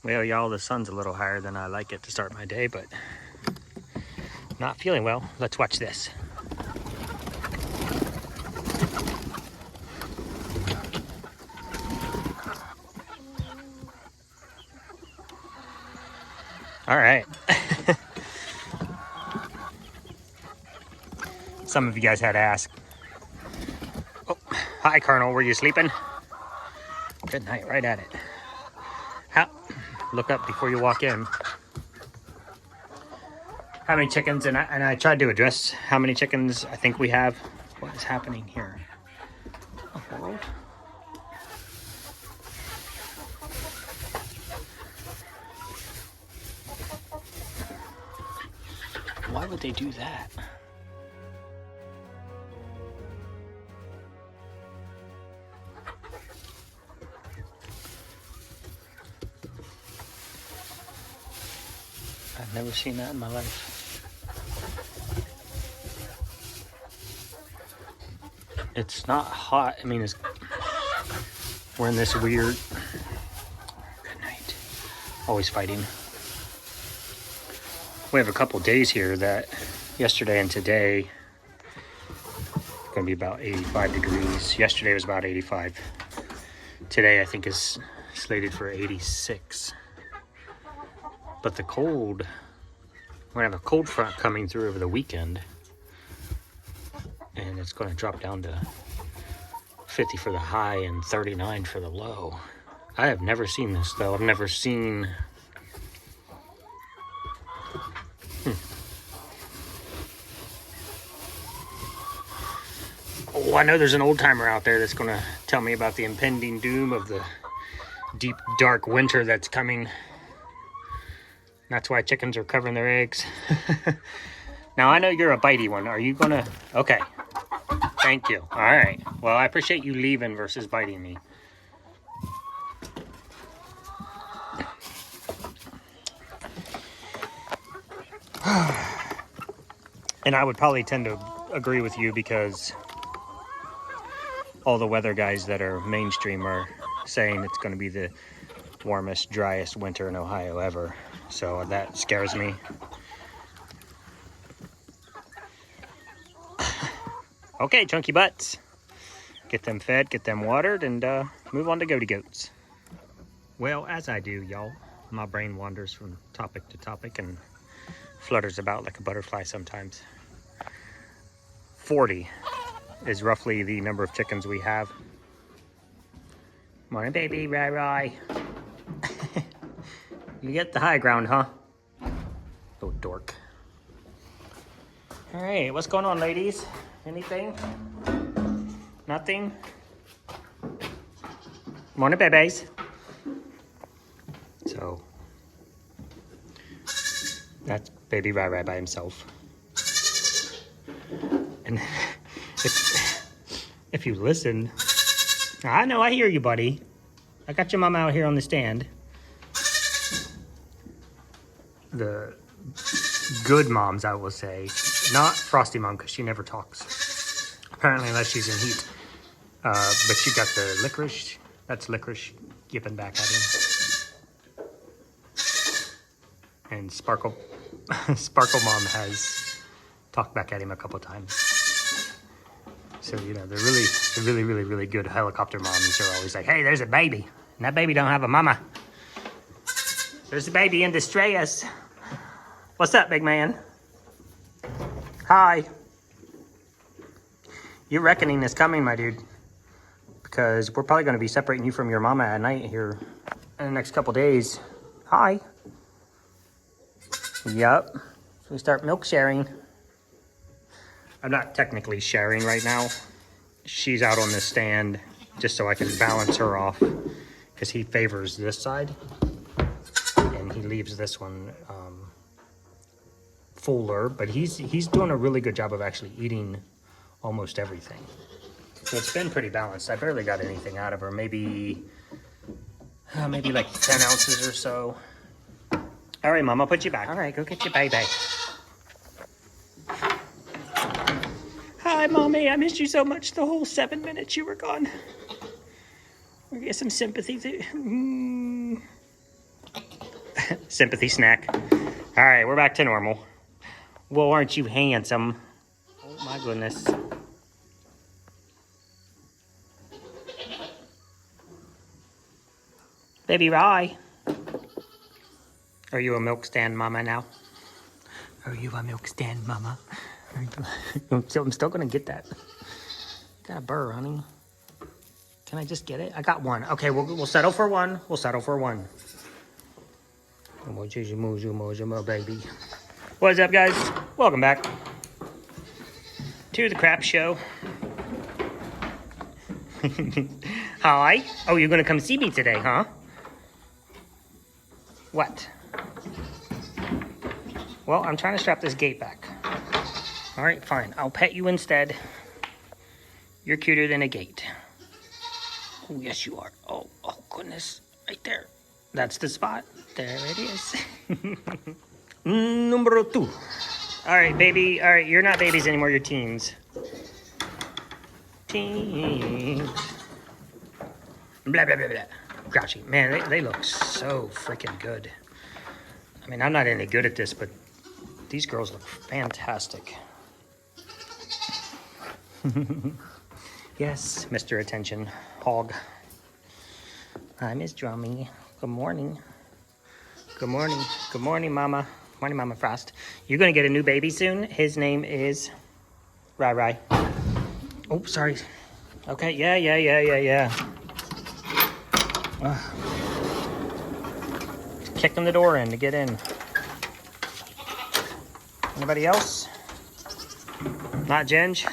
Well, y'all, the sun's a little higher than I like it to start my day, but not feeling well. Let's watch this. All right. Some of you guys had asked. Oh, hi, Colonel. Were you sleeping? Good night. Right at it. Look up before you walk in. How many chickens? And I tried to address how many chickens I think we have. What is happening here? Oh, world. Why would they do that? I've never seen that in my life. It's not hot. I mean, we're in this weird... Good night. Always fighting. We have a couple days here that yesterday and today it's going to be about 85 degrees. Yesterday was about 85. Today I think is slated for 86. But the cold, we're going to have a cold front coming through over the weekend. And it's going to drop down to 50 for the high and 39 for the low. I have never seen this though. I've never seen... Oh, I know there's an old timer out there that's going to tell me about the impending doom of the deep, dark winter that's coming. That's why chickens are covering their eggs. Now, I know you're a bitey one. Are you going to... Okay. Thank you. All right. Well, I appreciate you leaving versus biting me. And I would probably tend to agree with you because all the weather guys that are mainstream are saying it's going to be the warmest, driest winter in Ohio ever. So that scares me. Okay, chunky butts. Get them fed, get them watered, and move on to goaty goats. Well, as I do, y'all, my brain wanders from topic to topic and flutters about like a butterfly sometimes. 40 is roughly the number of chickens we have. Morning, baby, Rai. You get the high ground, huh? Little dork. All right, what's going on, ladies? Anything? Nothing? Morning, babies. So, that's baby Rai by himself. And if you listen, I know, I hear you, buddy. I got your mom out here on the stand. The good moms, I will say, not Frosty Mom, because she never talks, apparently, unless she's in heat. But she got the licorice. That's licorice yipping back at him. And Sparkle Mom has talked back at him a couple times. So, you know, the really good helicopter moms are always like, hey, there's a baby, and that baby don't have a mama. There's a baby in distress. What's up, big man? Hi. Your reckoning is coming, my dude. Because we're probably going to be separating you from your mama at night here in the next couple days. Hi. Yep. So we start milk sharing. I'm not technically sharing right now. She's out on the stand just so I can balance her off. Because he favors this side. And he leaves this one fuller. But he's doing a really good job of actually eating almost everything. So it's been pretty balanced. I barely got anything out of her. Maybe like 10 ounces or so. All right, Mom, I'll put you back. All right, go get your baby. Hi, Mommy. I missed you so much the whole 7 minutes you were gone. We'll get some sympathy. Sympathy snack. All right, we're back to normal. Well, aren't you handsome? Oh my goodness. Baby Rye. Are you a milk stand mama now? Are you a milk stand mama? I'm still gonna get that. Got a burr, honey. Can I just get it? I got one. Okay, we'll settle for one. We'll settle for one. Baby. What's up, guys? Welcome back to the crap show. Hi. Oh, you're gonna come see me today, huh? What? Well, I'm trying to strap this gate back. All right, fine. I'll pet you instead. You're cuter than a gate. Oh, yes, you are. Oh, goodness. Right there. That's the spot. There it is. Numero 2. All right, baby. All right, you're not babies anymore. You're teens. Teens. Blah, blah, blah, blah. Grouchy. Man, they look so freaking good. I mean, I'm not any good at this, but these girls look fantastic. Yes, Mr. Attention Hog. Hi, Miss Drummy. Good morning. Good morning. Good morning, Mama. Morning, Mama Frost. You're going to get a new baby soon. His name is Rai. Oh, sorry. Okay, yeah. Kick the door in to get in. Anybody else? Not Ginge?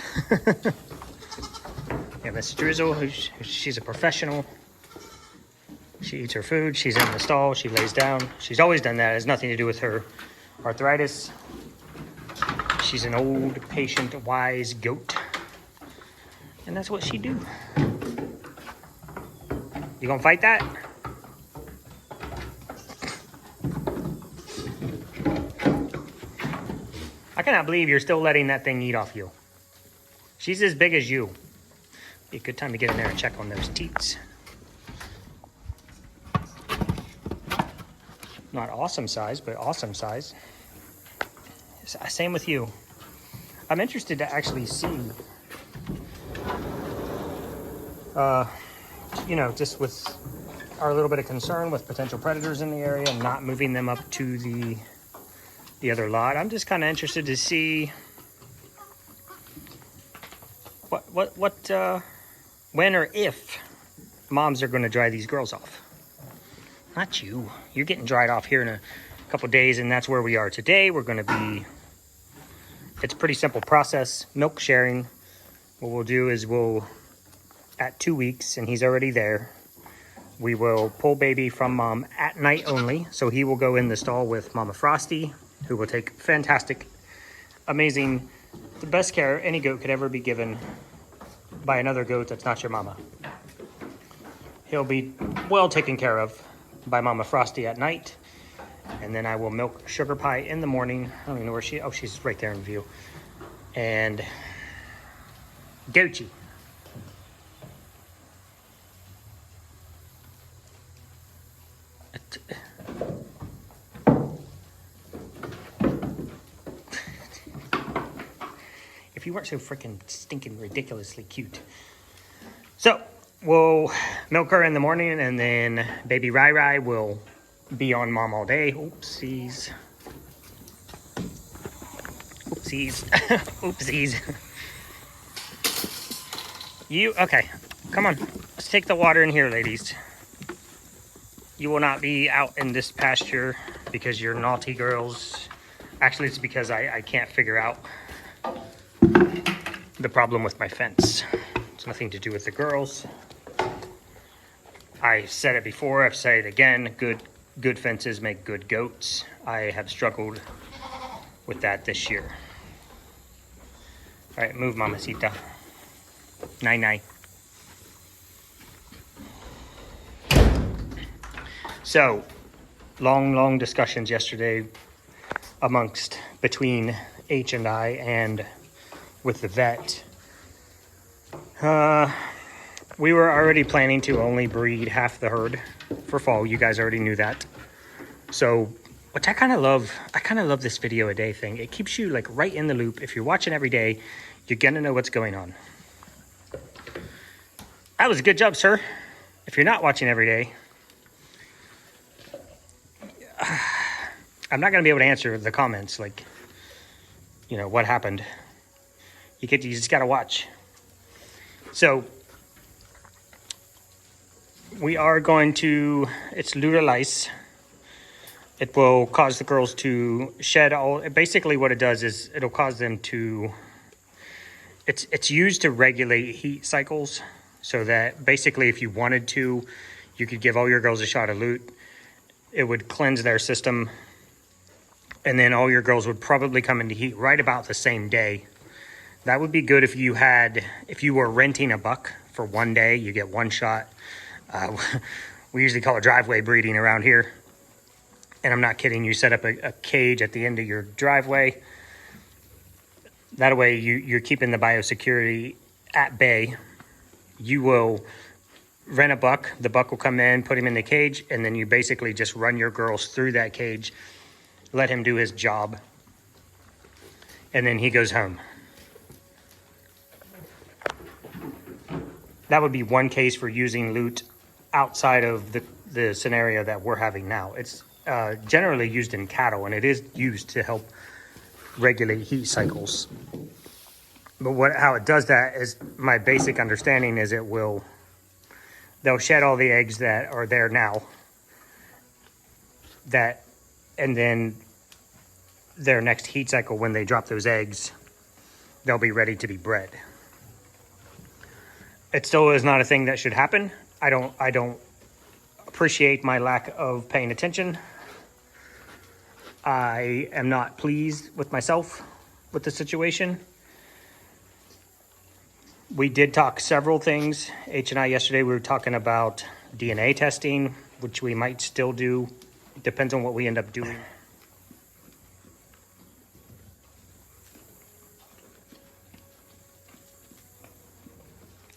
Yeah, Miss Drizzle, she's a professional. She eats her food. She's in the stall. She lays down. She's always done that. It has nothing to do with her arthritis. She's an old, patient, wise goat. And that's what she do. You gonna fight that? I cannot believe you're still letting that thing eat off you. She's as big as you. Be a good time to get in there and check on those teats. Not awesome size, but awesome size. Same with you. I'm interested to actually see, just with our little bit of concern with potential predators in the area and not moving them up to the other lot. I'm just kind of interested to see when or if moms are going to dry these girls off. Not you. You're getting dried off here in a couple days, and that's where we are today. We're going to be... It's a pretty simple process. Milk sharing. What we'll do is at 2 weeks, and he's already there, we will pull baby from mom at night only. So he will go in the stall with Mama Frosty, who will take fantastic, amazing, the best care any goat could ever be given by another goat that's not your mama. He'll be well taken care of by Mama Frosty at night, and then I will milk Sugar Pie in the morning. I don't even know where she's right there in view. And Gochi. If you weren't so freaking stinking ridiculously cute. So we'll milk her in the morning, and then baby Rai will be on mom all day. Oopsies. Okay, come on. Let's take the water in here, ladies. You will not be out in this pasture because you're naughty girls. Actually, it's because I can't figure out the problem with my fence. It's nothing to do with the girls. I said it before, I've said it again, good fences make good goats. I have struggled with that this year. All right, move, Mamacita. Night. So, long discussions yesterday between H and I and with the vet. We were already planning to only breed half the herd for fall. You guys already knew that. So which I kind of love. I kind of love this video a day thing. It keeps you like right in the loop. If you're watching every day, you're gonna know what's going on. That was a good job, sir. If you're not watching every day, I'm not gonna be able to answer the comments like, you know, what happened. You just gotta watch. So we are going to, it's Lutalyse. It will cause the girls to shed all, basically what it does is it'll cause them to, it's used to regulate heat cycles, so that basically if you wanted to, you could give all your girls a shot of Lut. It would cleanse their system, and then all your girls would probably come into heat right about the same day. That would be good if you were renting a buck for one day, you get one shot. We usually call it driveway breeding around here. And I'm not kidding, you set up a cage at the end of your driveway. That way you're keeping the biosecurity at bay. You will rent a buck, the buck will come in, put him in the cage, and then you basically just run your girls through that cage, let him do his job, and then he goes home. That would be one case for using Lut outside of the scenario that we're having now. It's generally used in cattle, and it is used to help regulate heat cycles. But how it does that is, my basic understanding is they'll shed all the eggs that are there now, and then their next heat cycle, when they drop those eggs, they'll be ready to be bred. It still is not a thing that should happen. I don't appreciate my lack of paying attention. I am not pleased with myself with the situation. We did talk several things. H and I yesterday, we were talking about DNA testing, which we might still do. It depends on what we end up doing.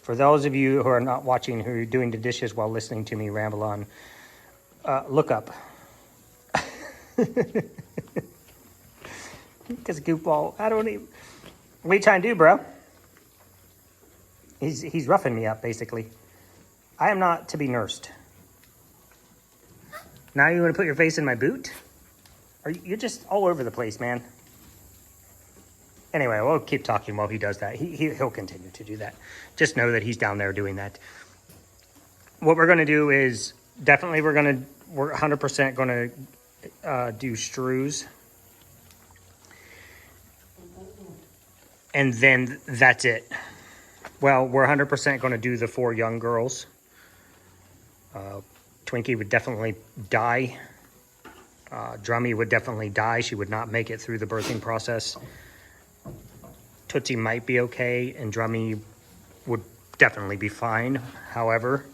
For those of you who are not watching, who are doing the dishes while listening to me ramble on, look up. Because goofball, I don't even. What are you trying to do, bro? He's roughing me up, basically. I am not to be nursed. Now you want to put your face in my boot? You're just all over the place, man. Anyway, we'll keep talking while he does that. He'll continue to do that. Just know that he's down there doing that. What we're going to do is definitely we're 100% going to do strews. And then that's it. Well, we're 100% going to do the 4 young girls. Twinkie would definitely die. Drummy would definitely die. She would not make it through the birthing process. Tootsie might be okay, and Drummy would definitely be fine. However,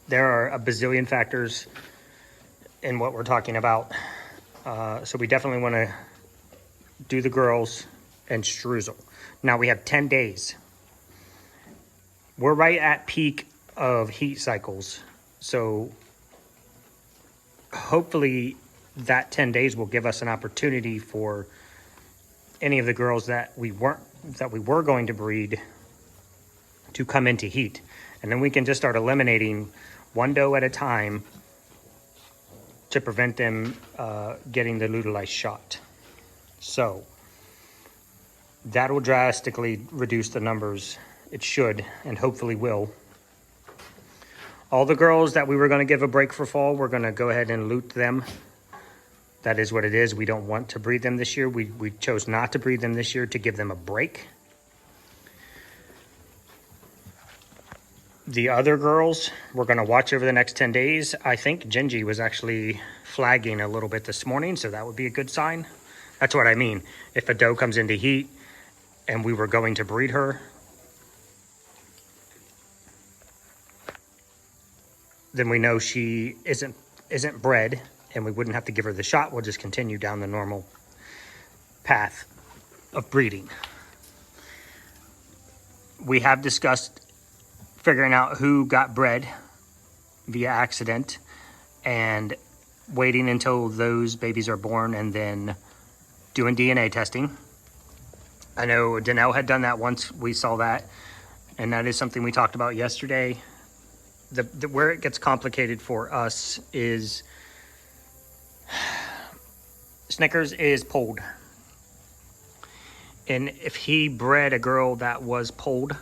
there are a bazillion factors in what we're talking about. So we definitely want to do the girls and streusel. Now we have 10 days. We're right at peak of heat cycles. So hopefully that 10 days will give us an opportunity for any of the girls that we were going to breed to come into heat. And then we can just start eliminating one doe at a time to prevent them getting the Lutalyse shot. So that will drastically reduce the numbers. It should, and hopefully will. All the girls that we were going to give a break for fall, we're going to go ahead and Lut them. That is what it is. We don't want to breed them this year. We chose not to breed them this year to give them a break. The other girls, we're going to watch over the next 10 days. I think Gingy was actually flagging a little bit this morning, so that would be a good sign. That's what I mean. If a doe comes into heat and we were going to breed her, then we know she isn't bred, and we wouldn't have to give her the shot. We'll just continue down the normal path of breeding. We have discussed figuring out who got bred via accident, and waiting until those babies are born and then doing DNA testing. I know Danelle had done that once. We saw that, and that is something we talked about yesterday. Where it gets complicated for us is Snickers is polled. And if he bred a girl that was polled,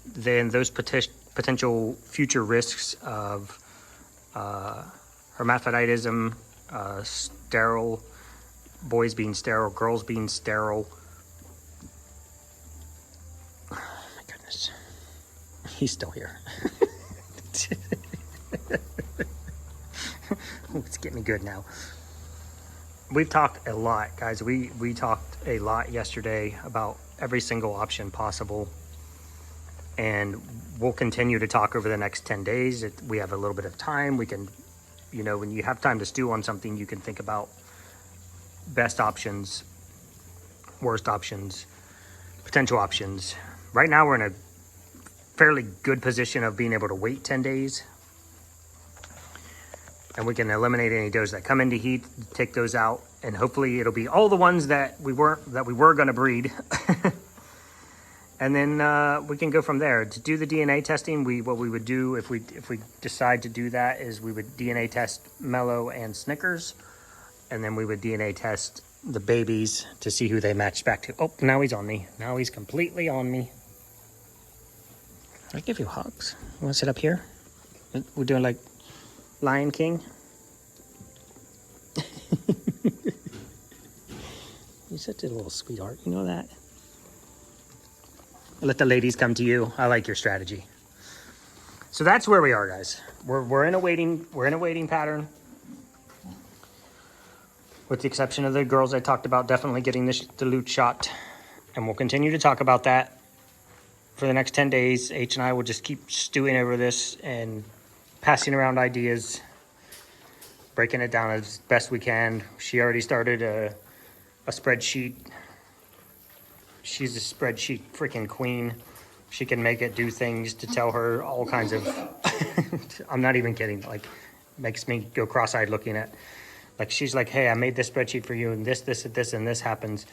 then those potential future risks of hermaphroditism, sterile, boys being sterile, girls being sterile. Oh my goodness. He's still here. It's getting me good now. We've talked a lot, guys. We talked a lot yesterday about every single option possible. And we'll continue to talk over the next 10 days. We have a little bit of time. We can, you know, when you have time to stew on something, you can think about best options, worst options, potential options. Right now, we're in a fairly good position of being able to wait 10 days. And we can eliminate any does that come into heat, take those out, and hopefully it'll be all the ones that we were going to breed. And then we can go from there. To do the DNA testing, what we would do if we decide to do that is we would DNA test Mellow and Snickers, and then we would DNA test the babies to see who they matched back to. Oh, now he's on me. Now he's completely on me. Can I give you hugs? You want to sit up here? We're doing like Lion King. You're such a little sweetheart. You know that? Let the ladies come to you. I like your strategy. So that's where we are, guys. We're in a waiting pattern. With the exception of the girls I talked about definitely getting the loot shot. And we'll continue to talk about that for the next 10 days. H and I will just keep stewing over this and passing around ideas, breaking it down as best we can. She already started a spreadsheet. She's a spreadsheet freaking queen. She can make it do things to tell her all kinds of, I'm not even kidding, like makes me go cross-eyed looking at, like she's like, hey, I made this spreadsheet for you and this, and this happens.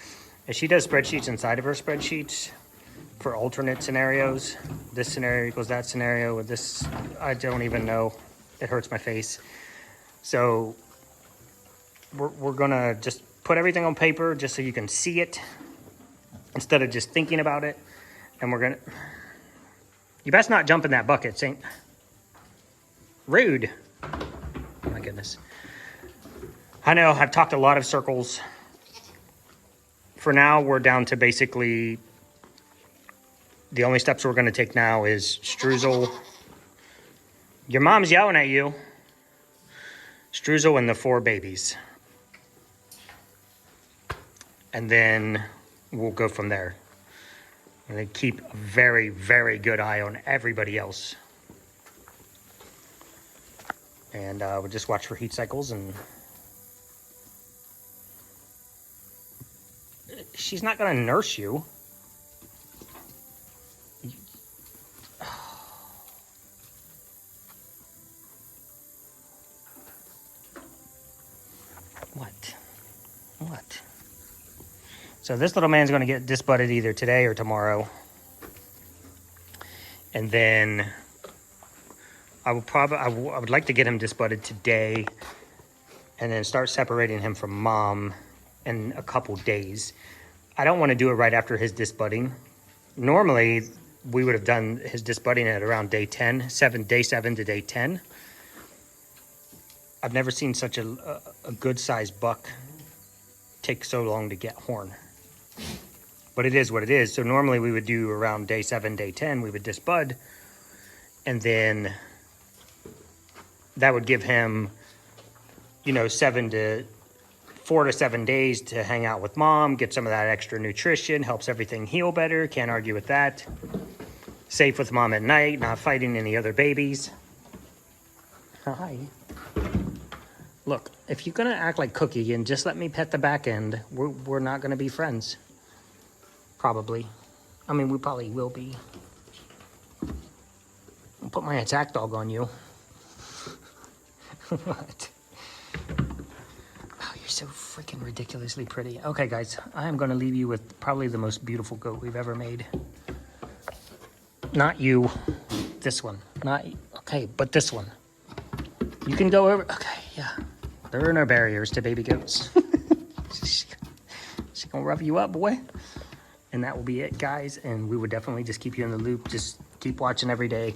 And she does spreadsheets inside of her spreadsheets for alternate scenarios. This scenario equals that scenario with this, I don't even know. It hurts my face. So we're gonna just put everything on paper just so you can see it instead of just thinking about it. And we're gonna, you best not jump in that bucket, Saint. Rude. Oh my goodness. I know I've talked a lot of circles. For now, we're down to basically, the only steps we're gonna take now is Streusel. Your mom's yelling at you. Streusel and the 4 babies. And then we'll go from there. And then keep a very, very good eye on everybody else. And we'll just watch for heat cycles. And she's not going to nurse you. What? So this little man's going to get disbudded either today or tomorrow. And then I would like to get him disbudded today and then start separating him from mom in a couple days. I don't want to do it right after his disbudding. Normally, we would have done his disbudding at around day 10, day 7 to day 10. I've never seen such a good-sized buck take so long to get horn. But it is what it is. So normally we would do around day 7, day 10, we would disbud. And then that would give him, you know, 4 to 7 days to hang out with mom, get some of that extra nutrition, helps everything heal better. Can't argue with that. Safe with mom at night, not fighting any other babies. Hi. Look, if you're gonna act like Cookie and just let me pet the back end, we're not gonna be friends. Probably. I mean, we probably will be. I'll put my attack dog on you. What? so freaking ridiculously pretty. Okay, guys, I am going to leave you with probably the most beautiful goat we've ever made. Not you. This one. Not, okay, but this one. You can go over. Okay, yeah. There are no barriers to baby goats. She's going to rough you up, boy. And that will be it, guys. And we would definitely just keep you in the loop. Just keep watching every day.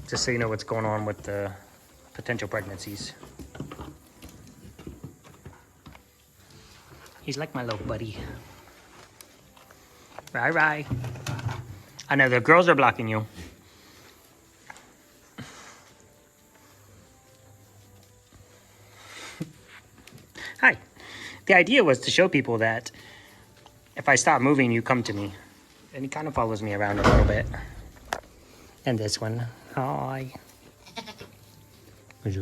Just so you know what's going on with the potential pregnancies. He's like my little buddy. Bye. I know the girls are blocking you. Hi. The idea was to show people that if I stop moving, you come to me. And he kind of follows me around a little bit. And this one. Hi. You're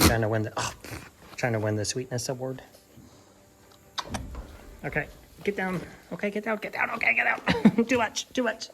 trying to win the sweetness award. Okay, get down. Okay, get down. Okay, get out. Too much.